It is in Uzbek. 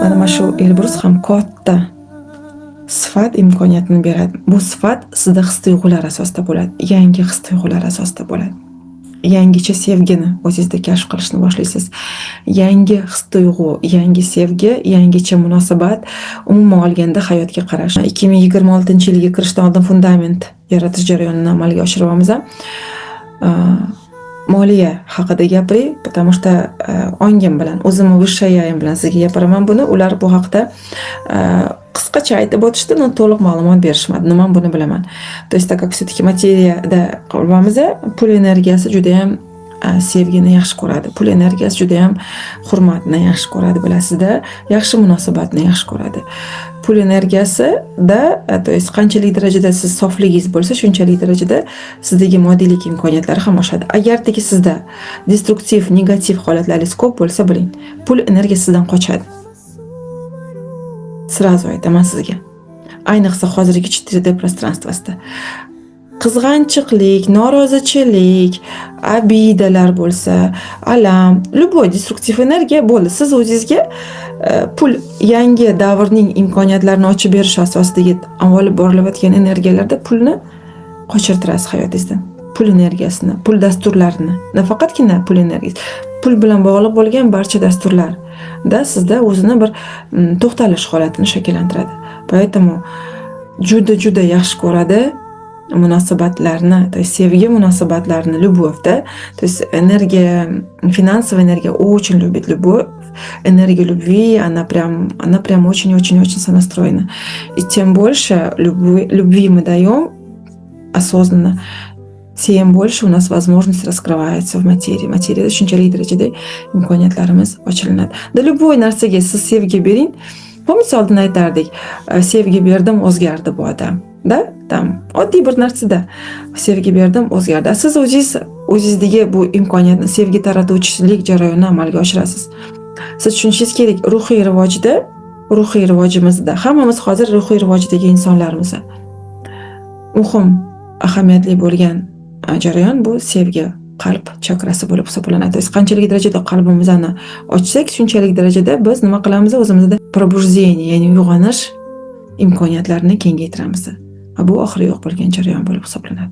Mana shu Elbrus ham katta sifat imkoniyatini beradi. Bu sifat sizda his-tuyg'ular asosida bo'ladi. Yangi his-tuyg'ular asosida bo'ladi. Yangicha sevgini o'zingizda kashf qilishni boshlaysiz. Yangi his-tuyg'u, yangi sevgi, yangicha munosabat, umuman olganda hayotga qarash. 2026-yilga kirishdan oldin fundament yaratish jarayonini amalga oshiramiz. Moliya haqida gapiray, потому что ongim bilan, o'zimni vishayayim bilan sizga gapiraman buni. Ular bu haqda qisqacha aytib o'tishdi, но to'liq ma'lumot berishmadi. Men buni bilaman. То есть, так как все-таки materiyada qolamiz, pul energiyasi juda ham sevgini yaxshi ko'radi. Pul energiyasi juda ham hurmatni yaxshi ko'radi, bilasizda, yaxshi munosabatni yaxshi ko'radi. Pul energiyasida, то есть qanchalik darajada siz sofligingiz bo'lsa, shunchalik darajada sizdagi moddiylik imkoniyatlari ham oshadi. Agardiki sizda destruktiv, negativ holatlaringiz ko'p bo'lsa, biling, pul energiyasi sizdan qochadi. Sразу aytaman sizga. Ayniqsa hozirgi 4D prostranstvosida. Qizg'anchiqlik, norozichilik, abidalar bo'lsa, alam, любой destruktiv energiya bo'ldi. Siz o'zingizga pul yangi davrning imkoniyatlarini ochib berish asosidagi olib borilayotgan energiyalarda pulni qochirtirasiz hayotingizdan. Pul energiyasini, pul dasturlarini, nafaqatgina pul energiyasi, pul bilan bog'liq bo'lgan barcha dasturlarda sizda o'zini bir to'xtalish holatini shakllantiradi. Поэтому juda yaxshi ko'radi munosabatlarni, то есть sevgi munosabatlarini, любовь-da, то есть энергия, финансовая энергия очень любит любовь, энергия любви, она прям очень сонастроена. И тем больше любви мы даем осознанно, tем больше у нас возможность раскрывается в материи. Materiyada shunchalik darajada imkoniyatlarimiz ochilinadi. Da любой narsaga siz sevgi bering. Bu misoldan aytardik, sevgi berdim, o'zgardi bu odam. Tam oddiy bir narsada sevgi berdim, o'zgardi. Siz o'zingizdagi bu imkoniyatni, sevgi taratuvchilik jarayonini amalga oshirasiz. Siz tushunishingiz kerak, ruhiy rivojimizda hammamiz hozir ruhiy rivojdagi insonlarmiz. Muhim, ahamiyatli bo'lgan jarayon bu sevgi, qalb chakrasi bo'lib hisoblanadi. Qanchalik darajada qalbimizni ochsak, shunchalik darajada biz nima qilamiz? O'zimizda пробуждение, ya'ni uyg'onish imkoniyatlarini kengaytiramiz. Bu oxiri yo'q bo'lgan jarayon bo'lib hisoblanadi.